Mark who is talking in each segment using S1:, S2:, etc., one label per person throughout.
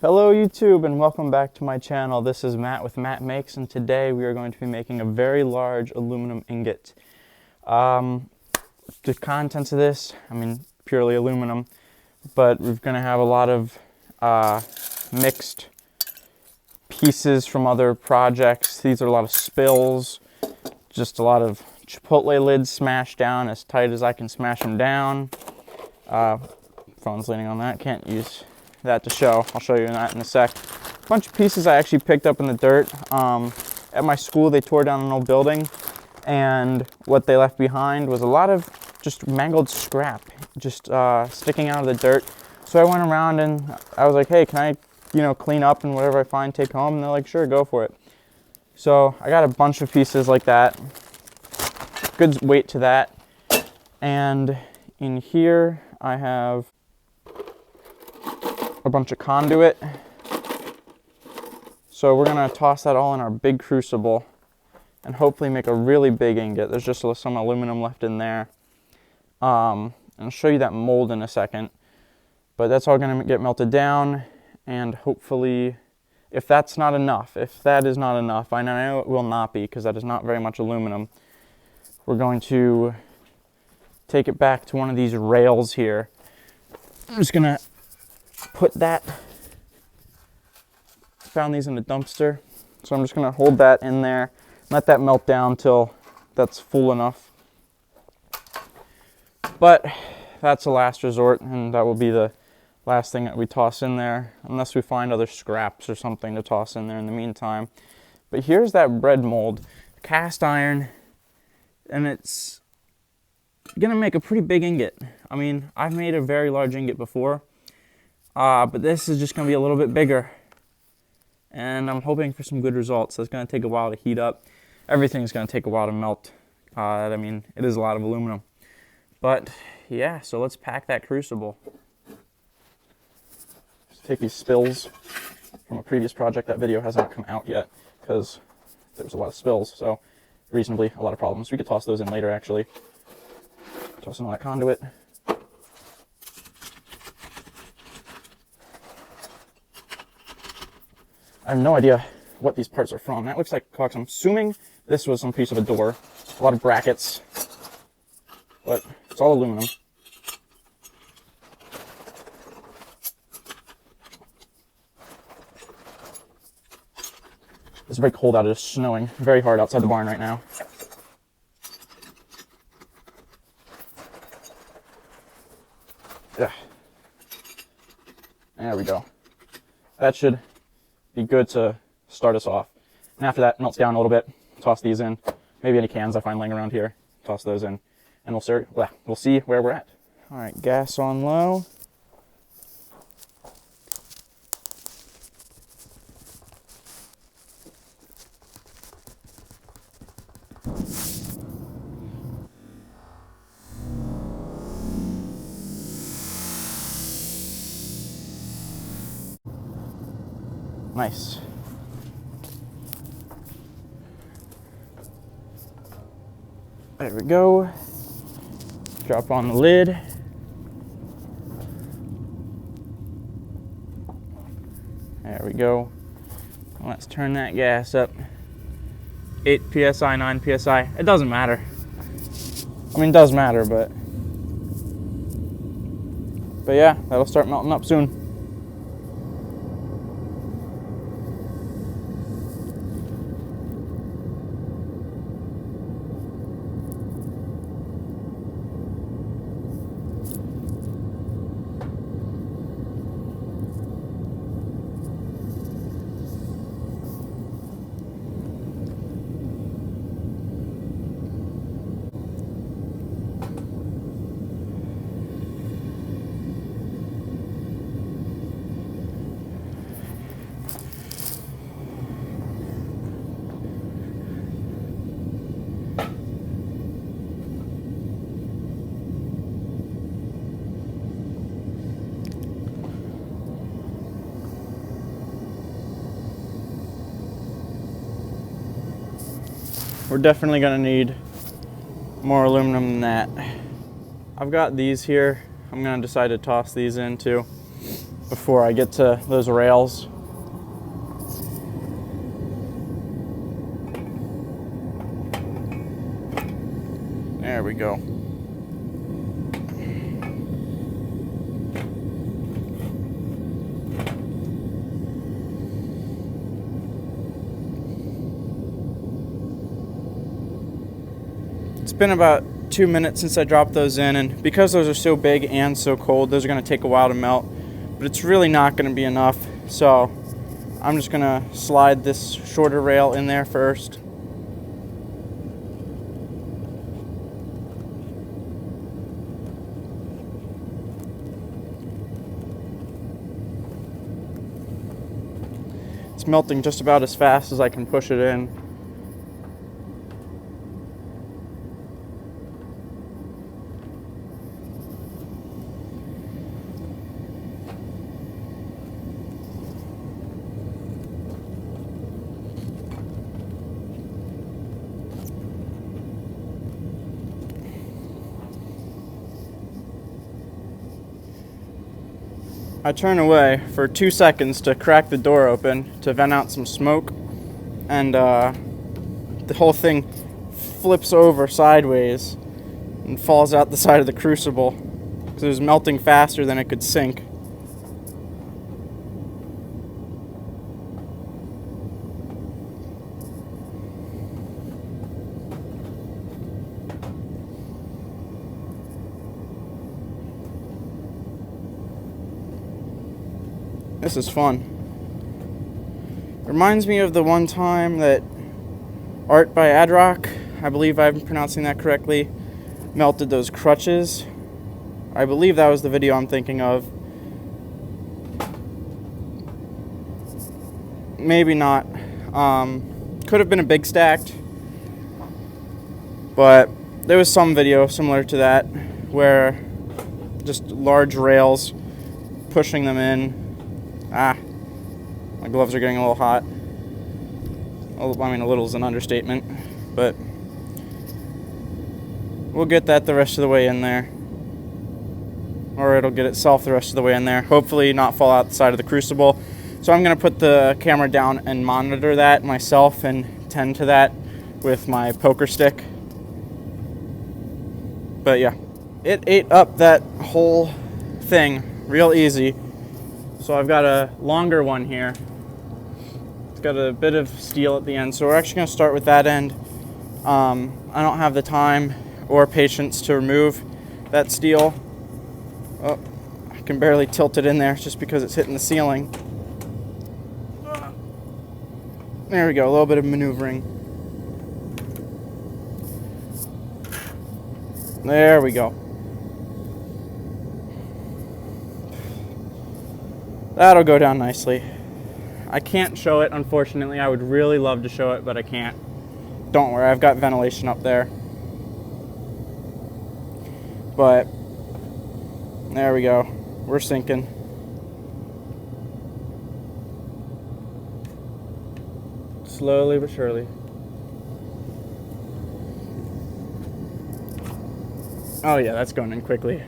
S1: Hello YouTube and welcome back to my channel. This is Matt with MattMakes, and today we are going to be making a very large aluminum ingot. The contents of this, purely aluminum, but we're going to have a lot of mixed pieces from other projects. These are a lot of spills, just a lot of Chipotle lids smashed down as tight as I can smash them down. Phone's leaning on that, can't use that to show. I'll show you that in a sec. A bunch of pieces I actually picked up in the dirt. At my school, they tore down an old building, and what they left behind was a lot of just mangled scrap, just sticking out of the dirt. So I went around and I was like, hey, can I, clean up and whatever I find, take home? And they're like, sure, go for it. So I got a bunch of pieces like that. Good weight to that. And in here, I have a bunch of conduit. So we're gonna toss that all in our big crucible and hopefully make a really big ingot. There's just some aluminum left in there. And I'll show you that mold in a second. But that's all gonna get melted down, and hopefully, if that is not enough, I know it will not be because that is not very much aluminum, we're going to take it back to one of these rails here. I'm just gonna put that, found these in a dumpster, so I'm just going to hold that in there, let that melt down till that's full enough. But that's a last resort, and that will be the last thing that we toss in there, unless we find other scraps or something to toss in there in the meantime. But here's that bread mold, cast iron, and it's going to make a pretty big ingot. I've made a very large ingot before, but this is just going to be a little bit bigger, and I'm hoping for some good results. So it's going to take a while to heat up. Everything's going to take a while to melt. It is a lot of aluminum. But yeah, so let's pack that crucible. Just take these spills from a previous project. That video hasn't come out yet because there was a lot of spills, so reasonably a lot of problems. We could toss those in later, actually. Toss in all that conduit. I have no idea what these parts are from. That looks like caulk. I'm assuming this was some piece of a door. A lot of brackets, but it's all aluminum. It's very cold out. It's snowing very hard outside the barn right now. Yeah. There we go. That should be good to start us off. And after that melts down a little bit, toss these in. Maybe any cans I find laying around here, toss those in, and we'll see where we're at. All right, gas on low. Nice. There we go. Drop on the lid. There we go. Let's turn that gas up. 8 psi, 9 psi. It doesn't matter. It does matter, but yeah, that'll start melting up soon. We're definitely gonna need more aluminum than that. I've got these here. I'm gonna decide to toss these in too. before I get to those rails. There we go. It's been about 2 minutes since I dropped those in, and because those are so big and so cold, those are going to take a while to melt, but it's really not going to be enough. So I'm just going to slide this shorter rail in there first. It's melting just about as fast as I can push it in. I turn away for 2 seconds to crack the door open to vent out some smoke, and the whole thing flips over sideways and falls out the side of the crucible because it was melting faster than it could sink. This is fun. Reminds me of the one time that Art by Adrock, I believe I'm pronouncing that correctly, melted those crutches. I believe that was the video I'm thinking of. Maybe not. Could have been a big stacked, but there was some video similar to that where just large rails, pushing them in. My gloves are getting a little hot. I mean, a little is an understatement, but we'll get that the rest of the way in there. Or it'll get itself the rest of the way in there. Hopefully not fall out the side of the crucible. So I'm going to put the camera down and monitor that myself and tend to that with my poker stick. But yeah, it ate up that whole thing real easy. So I've got a longer one here. It's got a bit of steel at the end, so we're actually going to start with that end. I don't have the time or patience to remove that steel. Oh, I can barely tilt it in there just because it's hitting the ceiling. There we go, a little bit of maneuvering. There we go. That'll go down nicely. I can't show it, unfortunately. I would really love to show it, but I can't. Don't worry, I've got ventilation up there. But there we go. We're sinking. Slowly but surely. Oh yeah, that's going in quickly.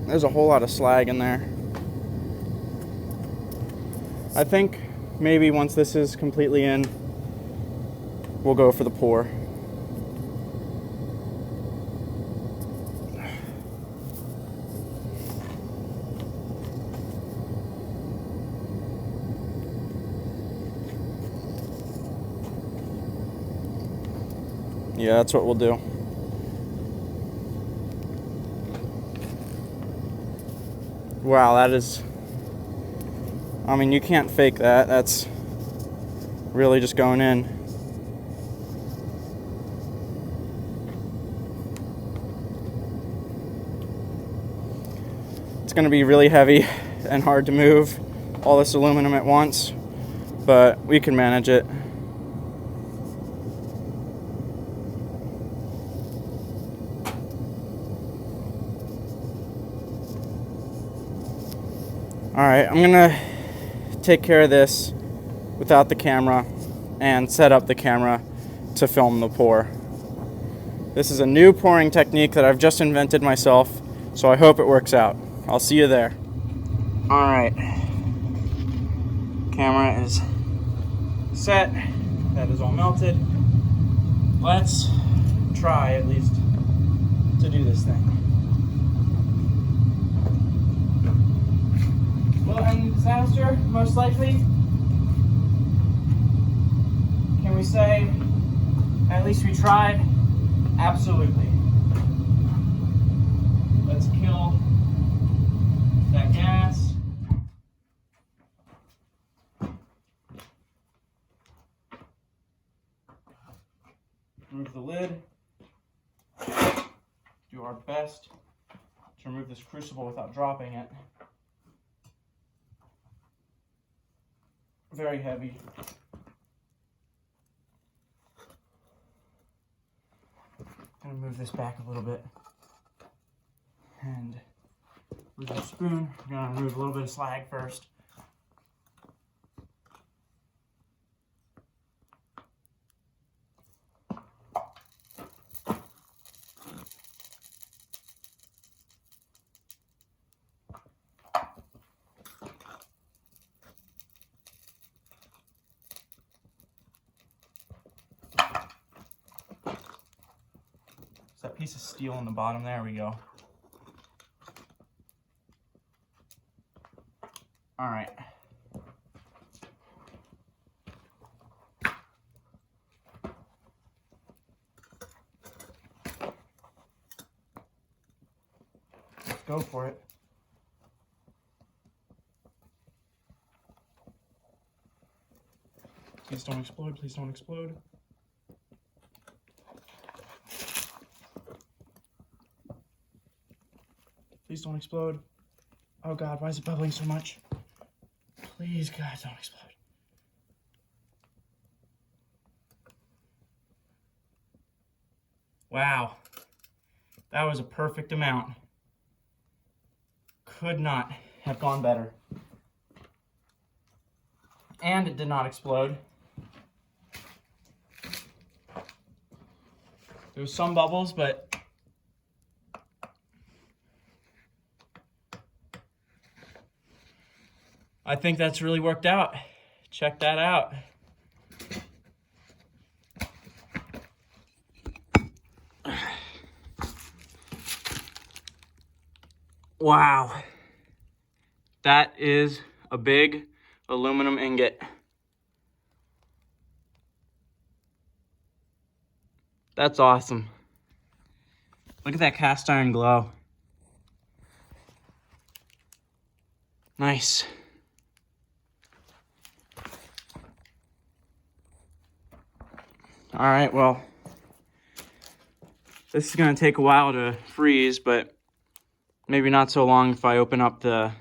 S1: There's a whole lot of slag in there. I think maybe once this is completely in, we'll go for the pour. Yeah, that's what we'll do. Wow, that is, I mean, you can't fake that. That's really just going in. It's going to be really heavy and hard to move all this aluminum at once, but we can manage it. Alright, I'm gonna take care of this without the camera and set up the camera to film the pour. This is a new pouring technique that I've just invented myself, so I hope it works out. I'll see you there. All right, camera is set. That is all melted. Let's try at least to do this thing. Will it end in disaster? Most likely. Can we say at least we tried? Absolutely. Let's kill that gas. Remove the lid. Do our best to remove this crucible without dropping it. Very heavy. I'm gonna move this back a little bit. And with a spoon, I'm gonna remove a little bit of slag first. That piece of steel on the bottom, there we go. All right. Let's go for it. Please don't explode, please don't explode. Please don't explode. Oh God, why is it bubbling so much? Please, God, don't explode. Wow. That was a perfect amount. Could not have gone better. And it did not explode. There was some bubbles, but I think that's really worked out. Check that out. Wow. That is a big aluminum ingot. That's awesome. Look at that cast iron glow. Nice. All right, well, this is gonna take a while to freeze, but maybe not so long if I open up the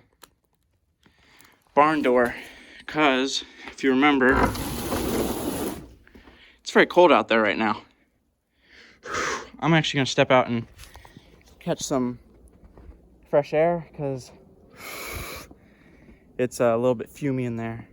S1: barn door, because if you remember, it's very cold out there right now. I'm actually gonna step out and catch some fresh air because it's a little bit fumey in there.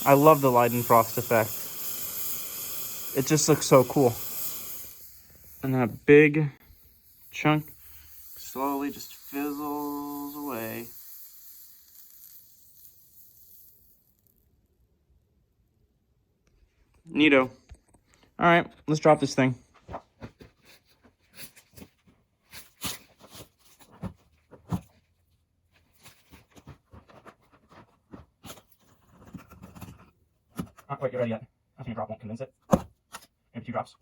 S1: I love the Leidenfrost effect. It just looks so cool. And that big chunk slowly just fizzles away. Neato. All right, let's drop this thing. Not quite ready yet. I think a drop won't convince it. Maybe 2 drops.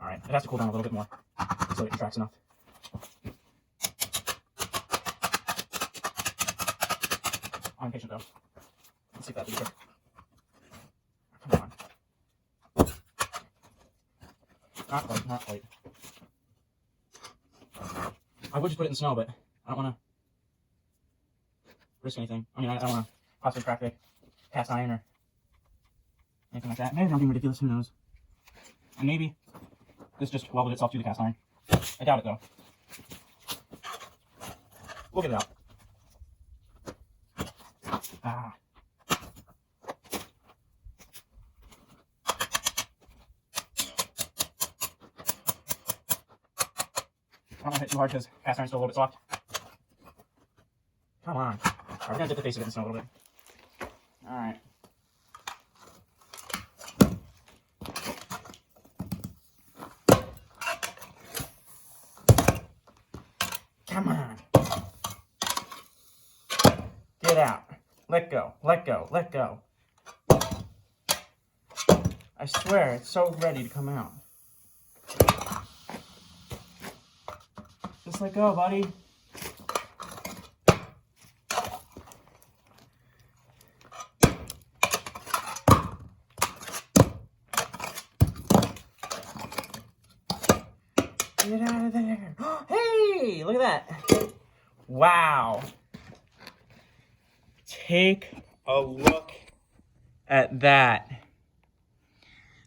S1: Alright, it has to cool down a little bit more so it contracts enough. I'm impatient though. Let's see if that'll be good. Come on. Not quite, not quite. I would just put it in snow, but I don't want to risk anything. I mean, I don't want to possibly crack the cast iron or anything like that. Maybe I'm being ridiculous, who knows. And maybe this just welded itself to the cast iron. I doubt it though. We'll get it out. Ah. I don't want to hit it too hard because cast iron's still a little bit soft. Come on. Alright, we're going to dip the face of it in snow a little bit. Alright. Come on. Get out. Let go. Let go. Let go. I swear, it's so ready to come out. Just let go, buddy. Get out of there. Hey, look at that. Wow. Take a look at that.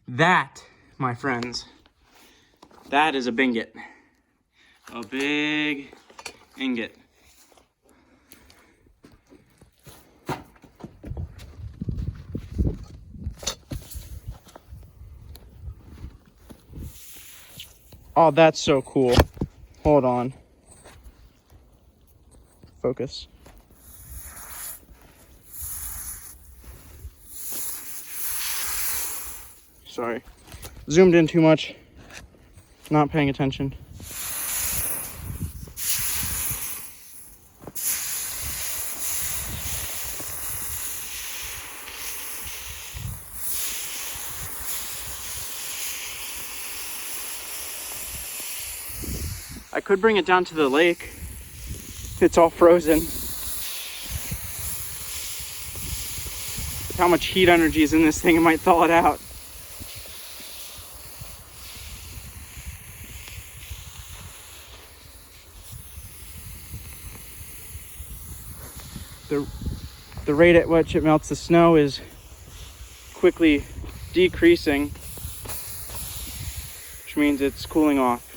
S1: That, my friends, that is a bingot. A big ingot. Oh, that's so cool. Hold on. Focus. Sorry. Zoomed in too much. Not paying attention. I could bring it down to the lake. It's all frozen. With how much heat energy is in this thing, it might thaw it out. The rate at which it melts the snow is quickly decreasing, which means it's cooling off.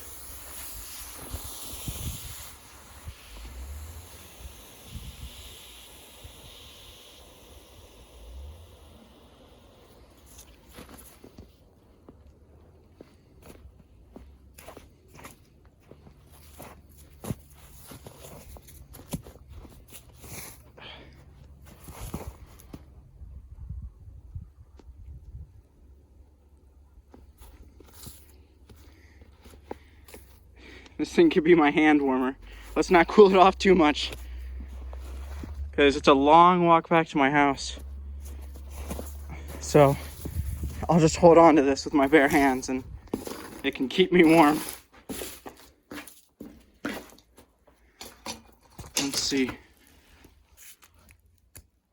S1: This thing could be my hand warmer. Let's not cool it off too much, because it's a long walk back to my house. So I'll just hold on to this with my bare hands and it can keep me warm. Let's see.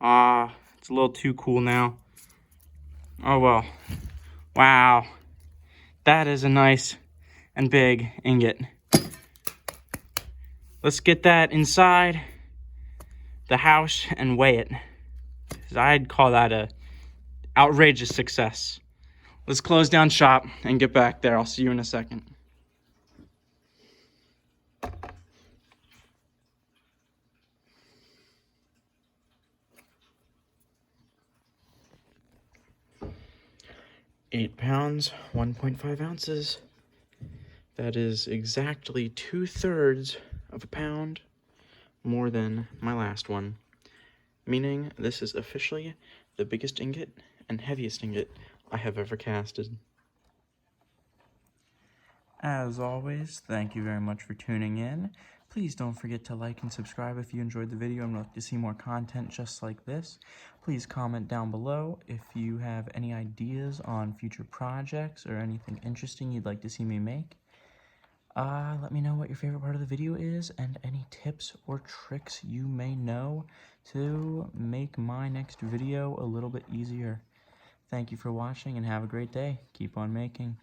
S1: It's a little too cool now. Oh well. Wow. That is a nice and big ingot. Let's get that inside the house and weigh it. I'd call that a outrageous success. Let's close down shop and get back there. I'll see you in a second. £8, 1.5 ounces. That is exactly 2/3 of a pound more than my last one, meaning this is officially the biggest ingot and heaviest ingot I have ever casted. As always, thank you very much for tuning in. Please don't forget to like and subscribe if you enjoyed the video and would like to see more content just like this. Please comment down below if you have any ideas on future projects or anything interesting you'd like to see me make. Let me know what your favorite part of the video is and any tips or tricks you may know to make my next video a little bit easier. Thank you for watching and have a great day. Keep on making.